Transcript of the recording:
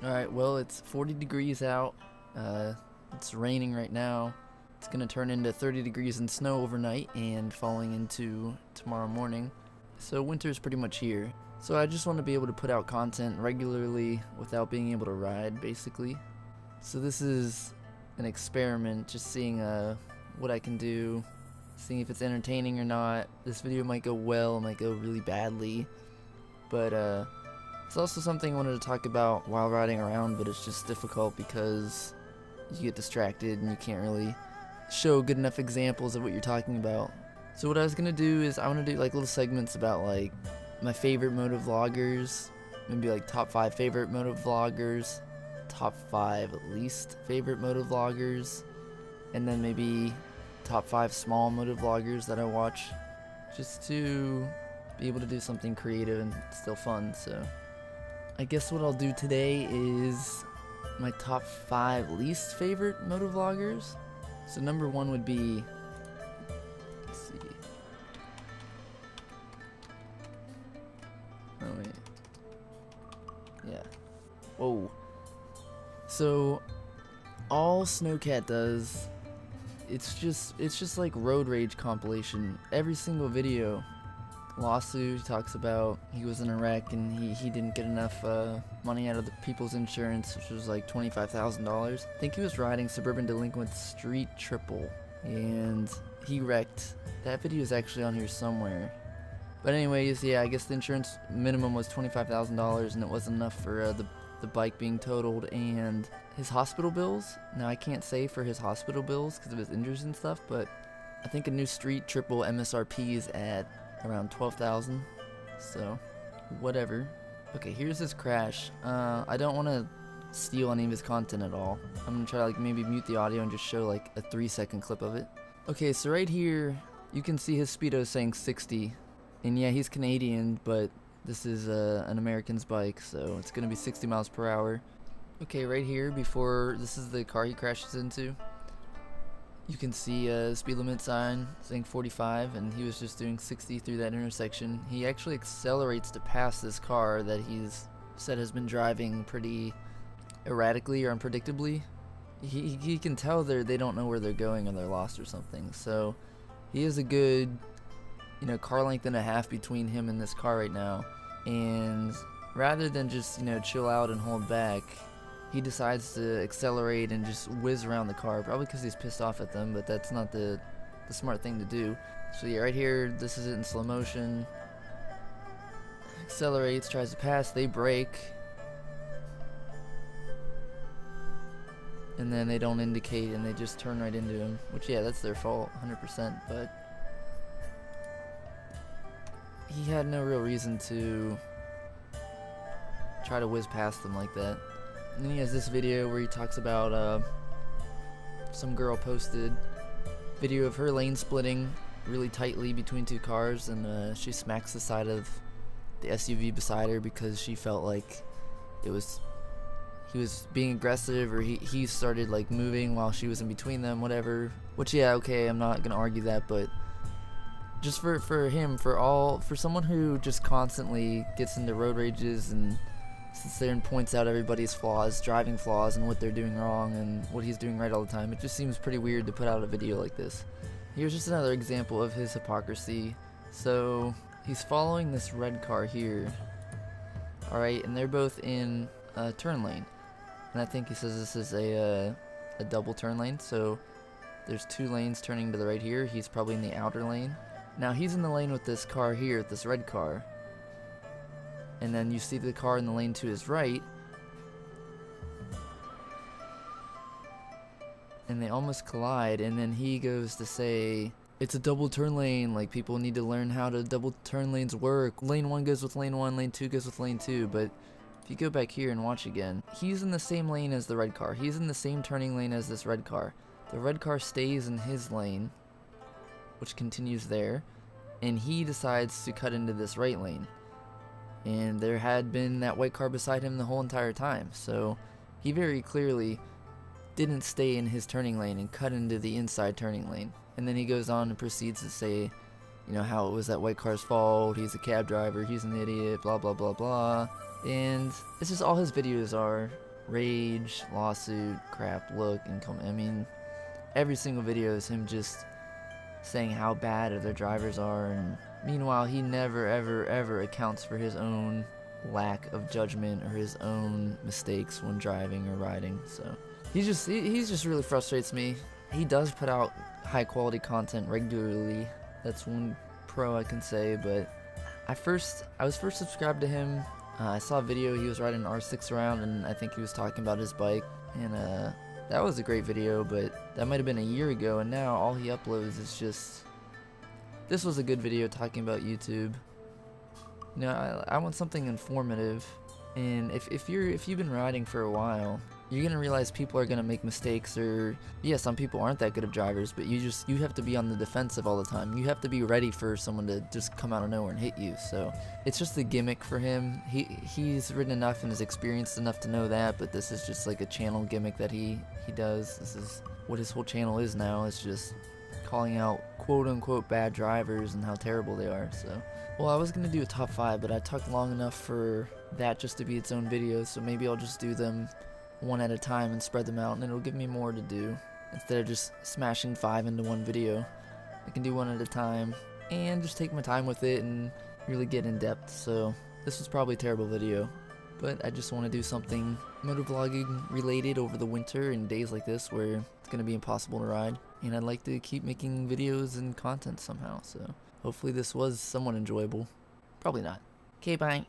Alright, well, it's 40 degrees out. It's raining right now. It's gonna turn into 30 degrees and snow overnight and falling into tomorrow morning. So winter's pretty much here. So I just want to be able to put out content regularly without being able to ride, basically. So this is an experiment, just seeing what I can do, seeing if it's entertaining or not. This video might go well, it might go really badly, but it's also something I wanted to talk about while riding around, but it's just difficult because you get distracted and you can't really show good enough examples of what you're talking about. So what I was gonna do is I want to do like little segments about like my favorite motovloggers, maybe like top 5 favorite motovloggers, top 5 least favorite motovloggers, and then maybe top 5 small motovloggers that I watch, just to be able to do something creative and still fun. So I guess what I'll do today is my top 5 least favorite motovloggers. So number 1 would be, let's see. Oh wait. Yeah. Whoa. So all SnowCat does, it's just like road rage compilation. Every single video. Lawsuit, he talks about he was in a wreck and he didn't get enough money out of the people's insurance, which was like $25,000. I think he was riding Suburban Delinquent Street Triple and he wrecked. That video is actually on here somewhere. But anyways, yeah, I guess the insurance minimum was $25,000 and it wasn't enough for the bike being totaled and his hospital bills. Now I can't say for his hospital bills because of his injuries and stuff, but I think a new Street Triple MSRP is at around 12,000, so whatever. Okay, here's his crash. I don't want to steal any of his content at all. I'm gonna try to like maybe mute the audio and just show like a 3-second clip of it. Okay, so right here you can see his speedo saying 60, and yeah, he's Canadian, but this is an American's bike, so it's gonna be 60 miles per hour. Okay, right here, before this is the car he crashes into, you can see a speed limit sign saying 45, and he was just doing 60 through that intersection. He actually accelerates to pass this car that he's said has been driving pretty erratically or unpredictably. He can tell they don't know where they're going or they're lost or something. So he has a good, car length and a half between him and this car right now. And rather than just, chill out and hold back, he decides to accelerate and just whiz around the car, probably because he's pissed off at them, but that's not the smart thing to do. So yeah, right here, this is it in slow motion. Accelerates, tries to pass, they brake. And then they don't indicate and they just turn right into him, which yeah, that's their fault, 100%, but he had no real reason to try to whiz past them like that. And then he has this video where he talks about some girl posted video of her lane splitting really tightly between 2 cars, and she smacks the side of the SUV beside her because she felt like he was being aggressive, or he started like moving while she was in between them, whatever. Which yeah, okay, I'm not gonna argue that, but just for him, for someone who just constantly gets into road rages and sits there and points out everybody's flaws, driving flaws, and what they're doing wrong and what he's doing right all the time, it just seems pretty weird to put out a video like this. Here's just another example of his hypocrisy. So he's following this red car here, alright, and they're both in a turn lane, and I think he says this is a double turn lane, so there's 2 lanes turning to the right here. He's probably in the outer lane. Now he's in the lane with this car here, this red car, and then you see the car in the lane to his right, and they almost collide, and then he goes to say it's a double turn lane, like people need to learn how to double turn lanes work. Lane 1 goes with lane 1, lane 2 goes with lane 2, but if you go back here and watch again, he's in the same lane as the red car. He's in the same turning lane as this red car. The red car stays in his lane, which continues there, and he decides to cut into this right lane. And there had been that white car beside him the whole entire time, so he very clearly didn't stay in his turning lane and cut into the inside turning lane. And then he goes on and proceeds to say, how it was that white car's fault, he's a cab driver, he's an idiot, blah blah blah blah. And this is all his videos are. rage, lawsuit, crap, look, and come. I mean, every single video is him just saying how bad other drivers are, and meanwhile he never ever accounts for his own lack of judgment or his own mistakes when driving or riding. So he just really frustrates me. He does put out high quality content regularly. That's one pro I can say, but I was first subscribed to him. I saw a video, he was riding an R6 around, and I think he was talking about his bike, and that was a great video, but that might have been a year ago, and now all he uploads is just, this was a good video talking about YouTube. You know, I want something informative, and if you've been riding for a while, you're gonna realize people are gonna make mistakes, or yeah, some people aren't that good of drivers, but you have to be on the defensive all the time. You have to be ready for someone to just come out of nowhere and hit you. So it's just a gimmick for him. He's ridden enough and is experienced enough to know that, but this is just like a channel gimmick that he does. This is what his whole channel is now. It's just calling out quote unquote bad drivers and how terrible they are. So, well, I was gonna do a top 5, but I talked long enough for that just to be its own video, so maybe I'll just do them one at a time and spread them out, and it'll give me more to do instead of just smashing 5 into one video. I can do one at a time and just take my time with it and really get in depth. So this was probably a terrible video, but I just want to do something motovlogging related over the winter and days like this where it's going to be impossible to ride, and I'd like to keep making videos and content somehow. So hopefully this was somewhat enjoyable. Probably not. Okay, bye.